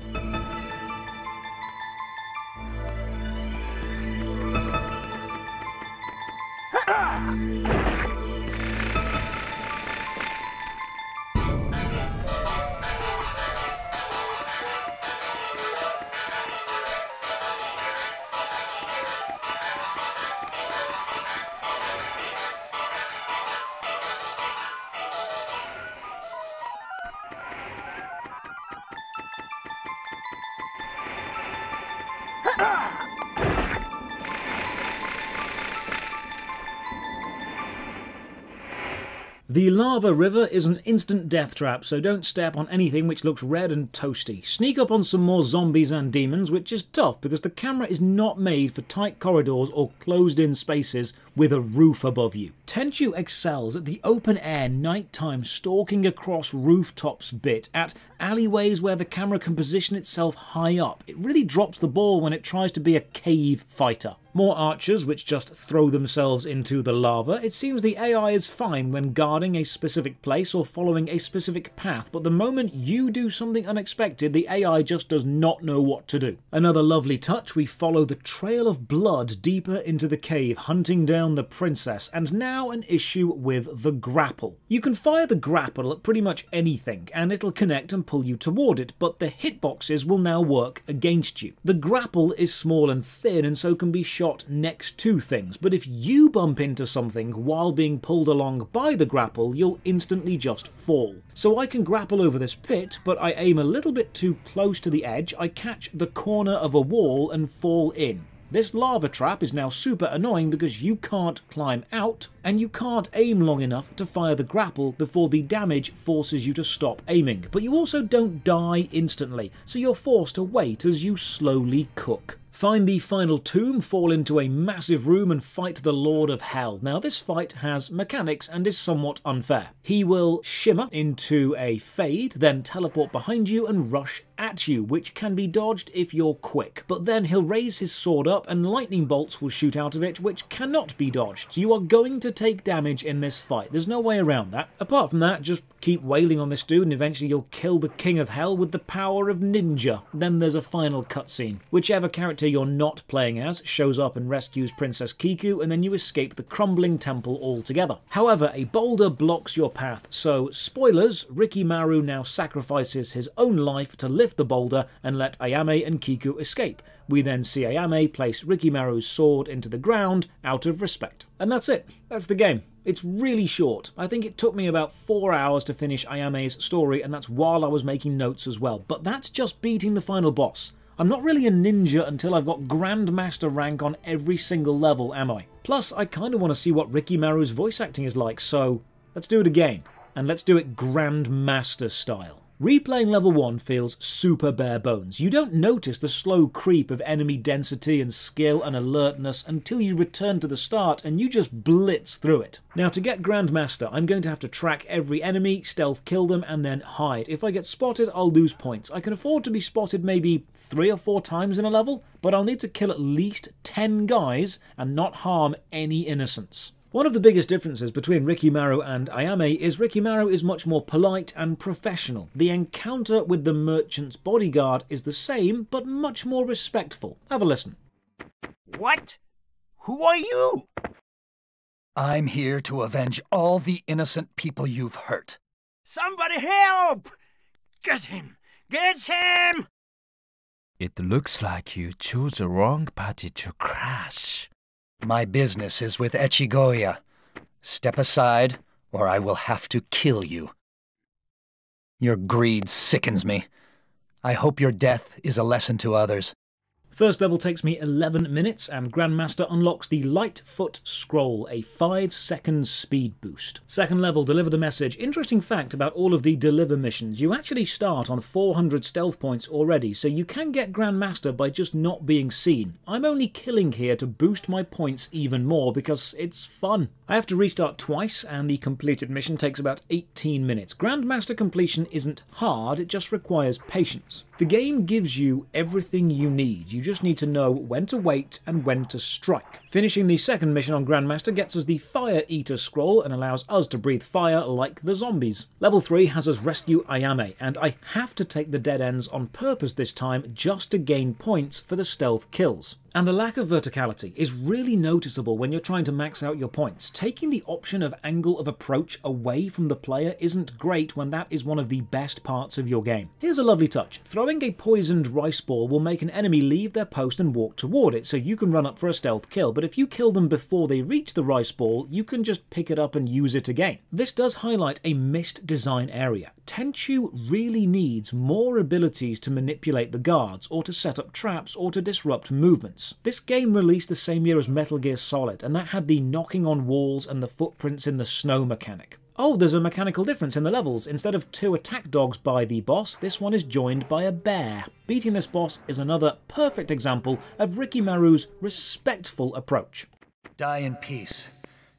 The lava river is an instant death trap, so don't step on anything which looks red and toasty. Sneak up on some more zombies and demons, which is tough because the camera is not made for tight corridors or closed-in spaces with a roof above you. Tenchu excels at the open-air nighttime stalking across rooftops bit, at alleyways where the camera can position itself high up. It really drops the ball when it tries to be a cave fighter. More archers which just throw themselves into the lava. It seems the AI is fine when guarding a specific place or following a specific path, but the moment you do something unexpected, the AI just does not know what to do. Another lovely touch, we follow the trail of blood deeper into the cave, hunting down the princess, and now an issue with the grapple. You can fire the grapple at pretty much anything, and it'll connect and pull you toward it, but the hitboxes will now work against you. The grapple is small and thin, and so can be shot next to things, but if you bump into something while being pulled along by the grapple, you'll instantly just fall. So I can grapple over this pit, but I aim a little bit too close to the edge, I catch the corner of a wall and fall in. This lava trap is now super annoying because you can't climb out, and you can't aim long enough to fire the grapple before the damage forces you to stop aiming. But you also don't die instantly, so you're forced to wait as you slowly cook. Find the final tomb, fall into a massive room and fight the Lord of Hell. Now this fight has mechanics and is somewhat unfair. He will shimmer into a fade, then teleport behind you and rush at you, which can be dodged if you're quick. But then he'll raise his sword up and lightning bolts will shoot out of it, which cannot be dodged. You are going to take damage in this fight. There's no way around that. Apart from that, just keep wailing on this dude and eventually you'll kill the King of Hell with the power of ninja. Then there's a final cutscene. Whichever character you're not playing as shows up and rescues Princess Kiku, and then you escape the crumbling temple altogether. However, a boulder blocks your path, so spoilers, Rikimaru now sacrifices his own life to lift the boulder and let Ayame and Kiku escape. We then see Ayame place Rikimaru's sword into the ground out of respect. And that's it. That's the game. It's really short. I think it took me about 4 hours to finish Ayame's story, and that's while I was making notes as well. But that's just beating the final boss. I'm not really a ninja until I've got Grandmaster rank on every single level, am I? Plus, I kind of want to see what Rikimaru's voice acting is like, so let's do it again. And let's do it Grandmaster style. Replaying level 1 feels super bare bones. You don't notice the slow creep of enemy density and skill and alertness until you return to the start and you just blitz through it. Now to get Grandmaster, I'm going to have to track every enemy, stealth kill them, and then hide. If I get spotted, I'll lose points. I can afford to be spotted maybe 3 or 4 times in a level, but I'll need to kill at least 10 guys and not harm any innocents. One of the biggest differences between Rikimaru and Ayame is Rikimaru is much more polite and professional. The encounter with the merchant's bodyguard is the same, but much more respectful. Have a listen. What? Who are you? I'm here to avenge all the innocent people you've hurt. Somebody help! Get him! Get him! It looks like you chose the wrong party to crash. My business is with Echigoya. Step aside, or I will have to kill you. Your greed sickens me. I hope your death is a lesson to others. First level takes me 11 minutes, and Grandmaster unlocks the Lightfoot Scroll, a 5-second speed boost. Second level, deliver the message. Interesting fact about all of the deliver missions, you actually start on 400 stealth points already, so you can get Grandmaster by just not being seen. I'm only killing here to boost my points even more because it's fun. I have to restart twice, and the completed mission takes about 18 minutes. Grandmaster completion isn't hard, it just requires patience. The game gives you everything you need. You just need to know when to wait and when to strike. Finishing the second mission on Grandmaster gets us the Fire Eater Scroll and allows us to breathe fire like the zombies. Level 3 has us rescue Ayame, and I have to take the dead ends on purpose this time just to gain points for the stealth kills. And the lack of verticality is really noticeable when you're trying to max out your points. Taking the option of angle of approach away from the player isn't great when that is one of the best parts of your game. Here's a lovely touch. Throwing a poisoned rice ball will make an enemy leave their post and walk toward it, so you can run up for a stealth kill, but if you kill them before they reach the rice ball, you can just pick it up and use it again. This does highlight a missed design area. Tenchu really needs more abilities to manipulate the guards, or to set up traps, or to disrupt movements. This game released the same year as Metal Gear Solid, and that had the knocking on walls and the footprints in the snow mechanic. Oh, there's a mechanical difference in the levels. Instead of 2 attack dogs by the boss, this one is joined by a bear. Beating this boss is another perfect example of Rikimaru's respectful approach. Die in peace,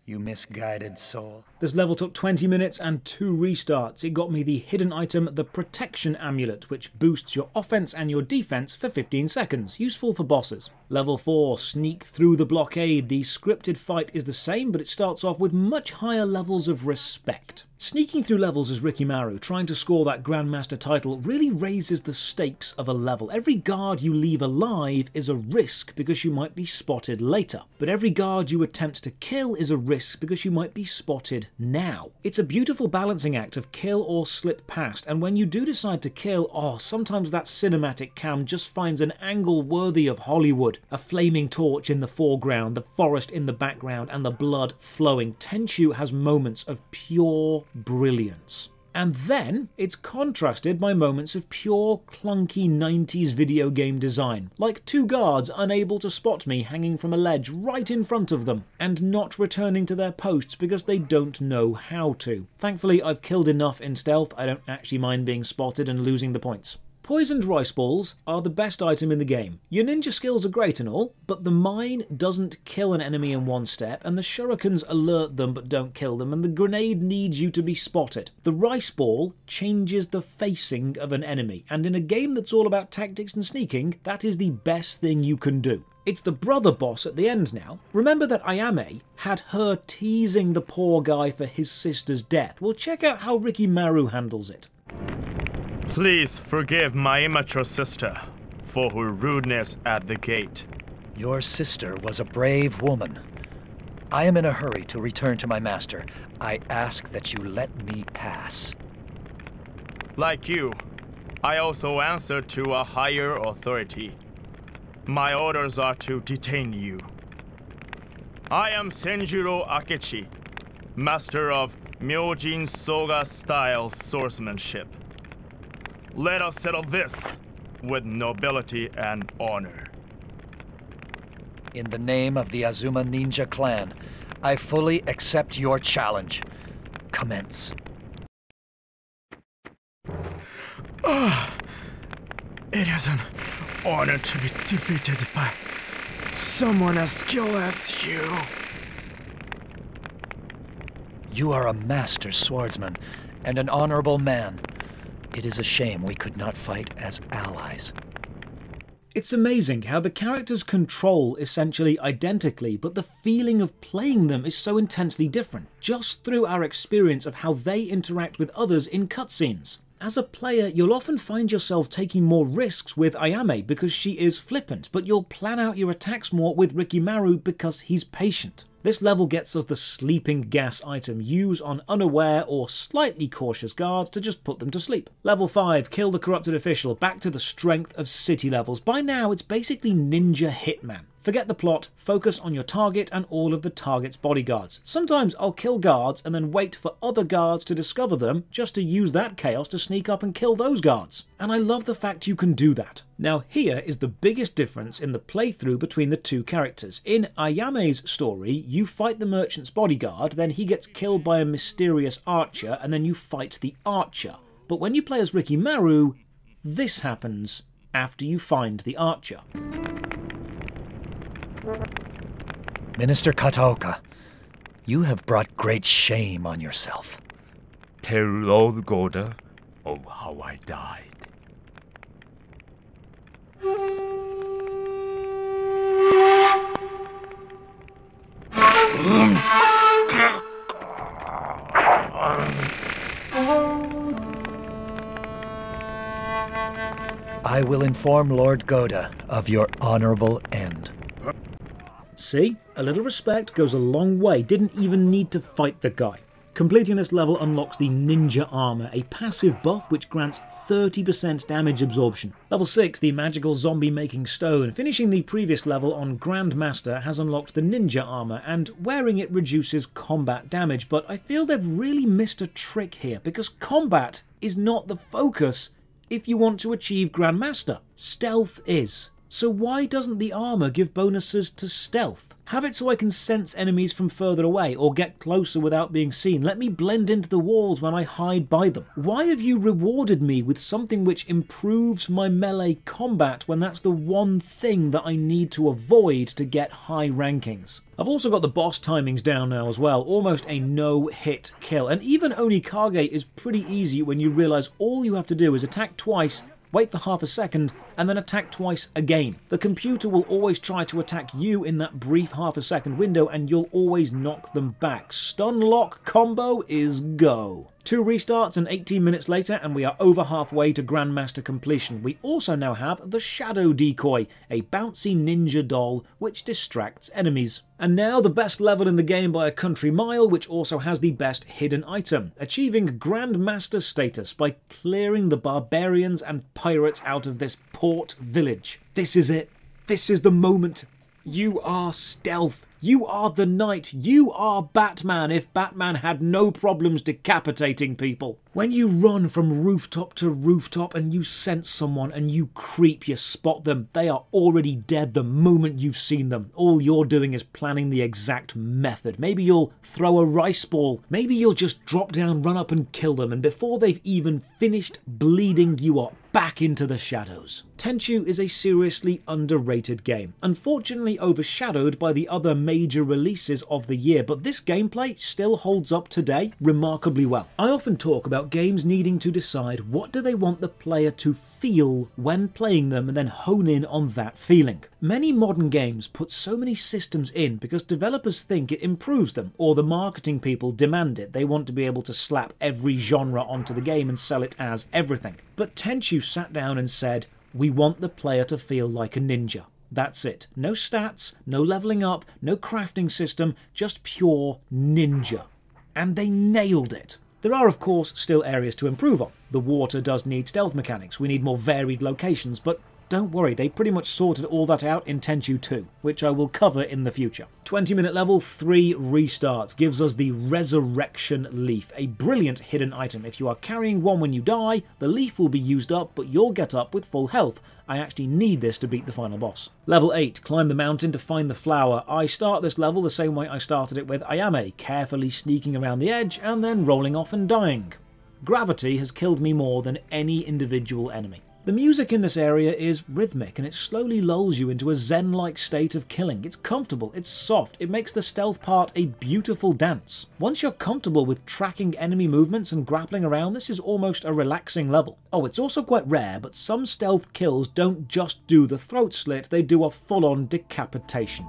you misguided soul. This level took 20 minutes and 2 restarts. It got me the hidden item, the Protection Amulet, which boosts your offense and your defense for 15 seconds, useful for bosses. Level 4, Sneak Through the Blockade. The scripted fight is the same, but it starts off with much higher levels of respect. Sneaking through levels as Rikimaru, trying to score that Grandmaster title, really raises the stakes of a level. Every guard you leave alive is a risk because you might be spotted later, but every guard you attempt to kill is a risk because you might be spotted now. It's a beautiful balancing act of kill or slip past, and when you do decide to kill, sometimes that cinematic cam just finds an angle worthy of Hollywood. A flaming torch in the foreground, the forest in the background, and the blood flowing. Tenchu has moments of pure brilliance. And then it's contrasted by moments of pure clunky 90s video game design, like 2 guards unable to spot me hanging from a ledge right in front of them, and not returning to their posts because they don't know how to. Thankfully, I've killed enough in stealth, I don't actually mind being spotted and losing the points. Poisoned rice balls are the best item in the game. Your ninja skills are great and all, but the mine doesn't kill an enemy in 1 step, and the shurikens alert them but don't kill them, and the grenade needs you to be spotted. The rice ball changes the facing of an enemy, and in a game that's all about tactics and sneaking, that is the best thing you can do. It's the brother boss at the end now. Remember that Ayame had her teasing the poor guy for his sister's death? Well, check out how Rikimaru handles it. Please forgive my immature sister for her rudeness at the gate. Your sister was a brave woman. I am in a hurry to return to my master. I ask that you let me pass. Like you, I also answer to a higher authority. My orders are to detain you. I am Senjuro Akechi, master of Myojin Soga-style swordsmanship. Let us settle this with nobility and honor. In the name of the Azuma Ninja clan, I fully accept your challenge. Commence. It is an honor to be defeated by someone as skilled as you. You are a master swordsman and an honorable man. It is a shame we could not fight as allies. It's amazing how the characters control essentially identically, but the feeling of playing them is so intensely different, just through our experience of how they interact with others in cutscenes. As a player, you'll often find yourself taking more risks with Ayame because she is flippant, but you'll plan out your attacks more with Rikimaru because he's patient. This level gets us the sleeping gas item. Use on unaware or slightly cautious guards to just put them to sleep. Level 5, kill the corrupted official. Back to the strength of city levels. By now, it's basically Ninja Hitman. Forget the plot, focus on your target and all of the target's bodyguards. Sometimes I'll kill guards and then wait for other guards to discover them just to use that chaos to sneak up and kill those guards. And I love the fact you can do that. Now here is the biggest difference in the playthrough between the 2 characters. In Ayame's story, you fight the merchant's bodyguard, then he gets killed by a mysterious archer, and then you fight the archer. But when you play as Rikimaru, this happens after you find the archer. Minister Kataoka, you have brought great shame on yourself. Tell Lord Goda of how I died. I will inform Lord Goda of your honorable end. See? A little respect goes a long way. Didn't even need to fight the guy. Completing this level unlocks the Ninja Armor, a passive buff which grants 30% damage absorption. Level 6, the magical zombie-making stone. Finishing the previous level on Grandmaster has unlocked the Ninja Armor, and wearing it reduces combat damage, but I feel they've really missed a trick here, because combat is not the focus if you want to achieve Grandmaster. Stealth is. So why doesn't the armor give bonuses to stealth? Have it so I can sense enemies from further away or get closer without being seen. Let me blend into the walls when I hide by them. Why have you rewarded me with something which improves my melee combat when that's the one thing that I need to avoid to get high rankings? I've also got the boss timings down now as well, almost a no-hit kill. And even Onikage is pretty easy when you realise all you have to do is attack twice, wait for half a second, and then attack twice again. The computer will always try to attack you in that brief half a second window and you'll always knock them back. Stun lock combo is go. 2 restarts and 18 minutes later and we are over halfway to Grandmaster completion. We also now have the Shadow Decoy, a bouncy ninja doll which distracts enemies. And now the best level in the game by a country mile, which also has the best hidden item, achieving Grandmaster status by clearing the barbarians and pirates out of this port village. This is it. This is the moment. You are stealth. You are the knight. You are Batman if Batman had no problems decapitating people. When you run from rooftop to rooftop and you sense someone and you creep, you spot them, they are already dead the moment you've seen them. All you're doing is planning the exact method. Maybe you'll throw a rice ball. Maybe you'll just drop down, run up and kill them, and before they've even finished bleeding, you are back into the shadows. Tenchu is a seriously underrated game, unfortunately overshadowed by the other major releases of the year, but this gameplay still holds up today remarkably well. I often talk about games needing to decide what do they want the player to feel when playing them and then hone in on that feeling. Many modern games put so many systems in because developers think it improves them, or the marketing people demand it. They want to be able to slap every genre onto the game and sell it as everything. But Tenchu sat down and said, we want the player to feel like a ninja. That's it. No stats, no leveling up, no crafting system, just pure ninja. And they nailed it. There are, of course, still areas to improve on. The water does need stealth mechanics. We need more varied locations, but don't worry, they pretty much sorted all that out in Tenchu 2, which I will cover in the future. 20-minute level, 3 restarts, gives us the Resurrection Leaf, a brilliant hidden item. If you are carrying one when you die, the leaf will be used up, but you'll get up with full health. I actually need this to beat the final boss. Level 8, climb the mountain to find the flower. I start this level the same way I started it with Ayame, carefully sneaking around the edge and then rolling off and dying. Gravity has killed me more than any individual enemy. The music in this area is rhythmic and it slowly lulls you into a zen-like state of killing. It's comfortable, it's soft, it makes the stealth part a beautiful dance. Once you're comfortable with tracking enemy movements and grappling around, this is almost a relaxing level. Oh, it's also quite rare, but some stealth kills don't just do the throat slit, they do a full-on decapitation.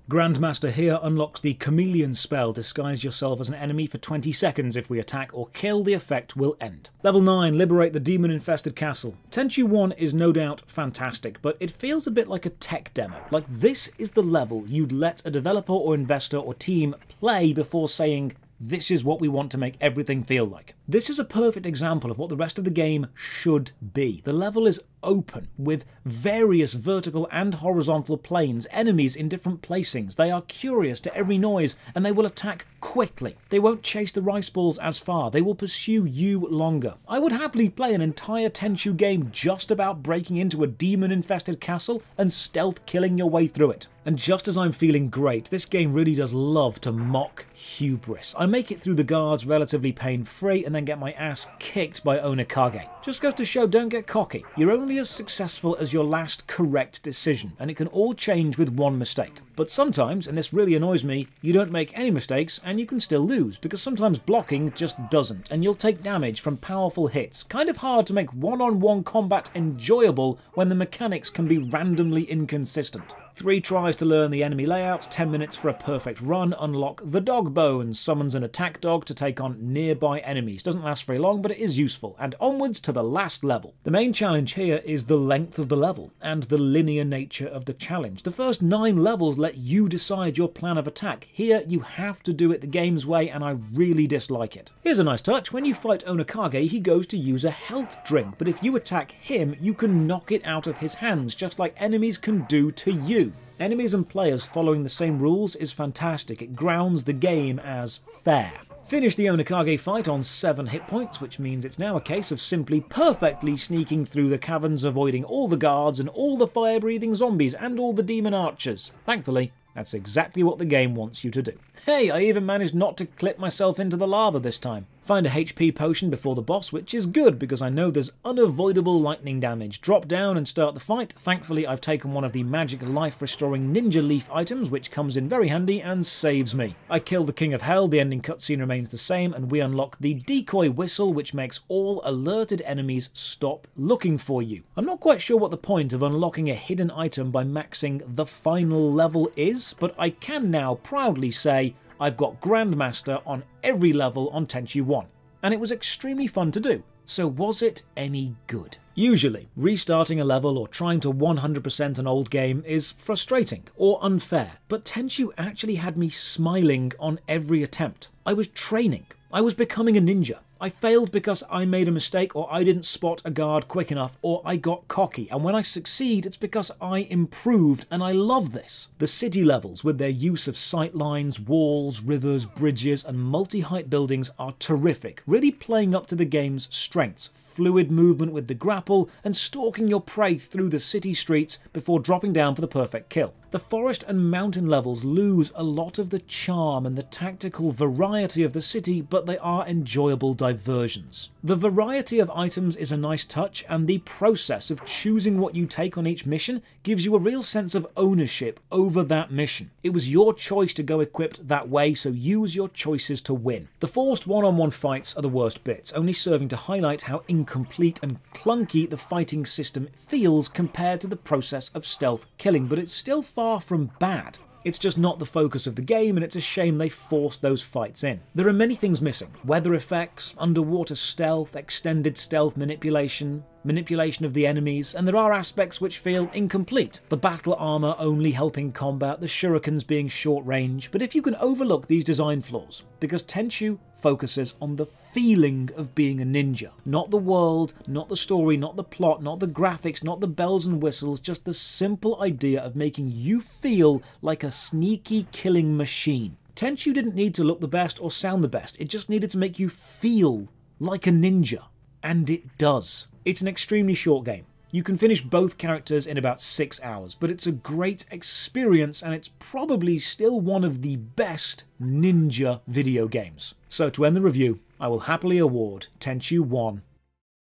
Grandmaster here unlocks the Chameleon spell. Disguise yourself as an enemy for 20 seconds. If we attack or kill, the effect will end. Level 9, liberate the Demon-Infested castle. Tenchu 1 is no doubt fantastic, but it feels a bit like a tech demo. Like this is the level you'd let a developer or investor or team play before saying, this is what we want to make everything feel like. This is a perfect example of what the rest of the game should be. The level is open, with various vertical and horizontal planes, enemies in different placings. They are curious to every noise, and they will attack quickly. They won't chase the rice balls as far. They will pursue you longer. I would happily play an entire Tenchu game just about breaking into a demon-infested castle and stealth killing your way through it. And just as I'm feeling great, this game really does love to mock hubris. I make it through the guards relatively pain-free and then get my ass kicked by Onikage. Just goes to show, don't get cocky. You're only as successful as your last correct decision, and it can all change with one mistake. But sometimes, and this really annoys me, you don't make any mistakes and you can still lose, because sometimes blocking just doesn't, and you'll take damage from powerful hits. Kind of hard to make one-on-one combat enjoyable when the mechanics can be randomly inconsistent. 3 tries to learn the enemy layout, 10 minutes for a perfect run, unlock the dog bones, summons an attack dog to take on nearby enemies. Doesn't last very long, but it is useful, and onwards to the last level. The main challenge here is the length of the level, and the linear nature of the challenge. The first 9 levels let you decide your plan of attack. Here, you have to do it the game's way, and I really dislike it. Here's a nice touch. When you fight Onikage, he goes to use a health drink, but if you attack him, you can knock it out of his hands, just like enemies can do to you. Enemies and players following the same rules is fantastic. It grounds the game as fair. Finished the Onikage fight on 7 hit points, which means it's now a case of simply perfectly sneaking through the caverns, avoiding all the guards and all the fire-breathing zombies and all the demon archers. Thankfully, that's exactly what the game wants you to do. Hey, I even managed not to clip myself into the lava this time. Find a HP potion before the boss, which is good because I know there's unavoidable lightning damage. Drop down and start the fight. Thankfully, I've taken one of the magic life-restoring ninja leaf items, which comes in very handy and saves me. I kill the King of Hell, the ending cutscene remains the same, and we unlock the Decoy whistle, which makes all alerted enemies stop looking for you. I'm not quite sure what the point of unlocking a hidden item by maxing the final level is, but I can now proudly say I've got Grandmaster on every level on Tenchu 1, and it was extremely fun to do. So was it any good? Usually, restarting a level or trying to 100% an old game is frustrating or unfair, but Tenchu actually had me smiling on every attempt. I was training. I was becoming a ninja. I failed because I made a mistake, or I didn't spot a guard quick enough, or I got cocky, and when I succeed it's because I improved, and I love this. The city levels, with their use of sight lines, walls, rivers, bridges and multi-height buildings are terrific, really playing up to the game's strengths. Fluid movement with the grapple, and stalking your prey through the city streets before dropping down for the perfect kill. The forest and mountain levels lose a lot of the charm and the tactical variety of the city, but they are enjoyable diversions. The variety of items is a nice touch, and the process of choosing what you take on each mission gives you a real sense of ownership over that mission. It was your choice to go equipped that way, so use your choices to win. The forced one-on-one fights are the worst bits, only serving to highlight how incomplete and clunky the fighting system feels compared to the process of stealth killing, but it's still far from bad. It's just not the focus of the game, and it's a shame they forced those fights in. There are many things missing. Weather effects, underwater stealth, extended stealth manipulation of the enemies, and there are aspects which feel incomplete. The battle armor only helping combat, the shurikens being short range, but if you can overlook these design flaws, because Tenchu focuses on the feeling of being a ninja. Not the world, not the story, not the plot, not the graphics, not the bells and whistles, just the simple idea of making you feel like a sneaky killing machine. Tenchu didn't need to look the best or sound the best, it just needed to make you feel like a ninja. And it does. It's an extremely short game. You can finish both characters in about 6 hours, but it's a great experience, and it's probably still one of the best ninja video games. So to end the review, I will happily award Tenchu 1.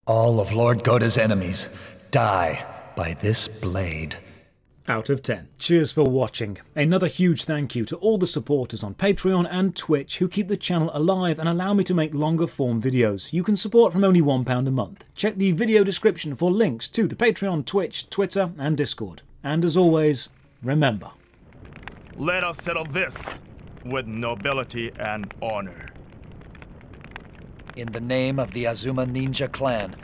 All of Lord Goda's enemies die by this blade. Out of 10. Cheers for watching. Another huge thank you to all the supporters on Patreon and Twitch who keep the channel alive and allow me to make longer form videos. You can support from only £1 a month. Check the video description for links to the Patreon, Twitch, Twitter and Discord. And as always, remember. Let us settle this with nobility and honor. In the name of the Azuma Ninja clan,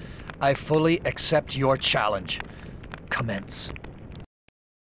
I fully accept your challenge. Commence.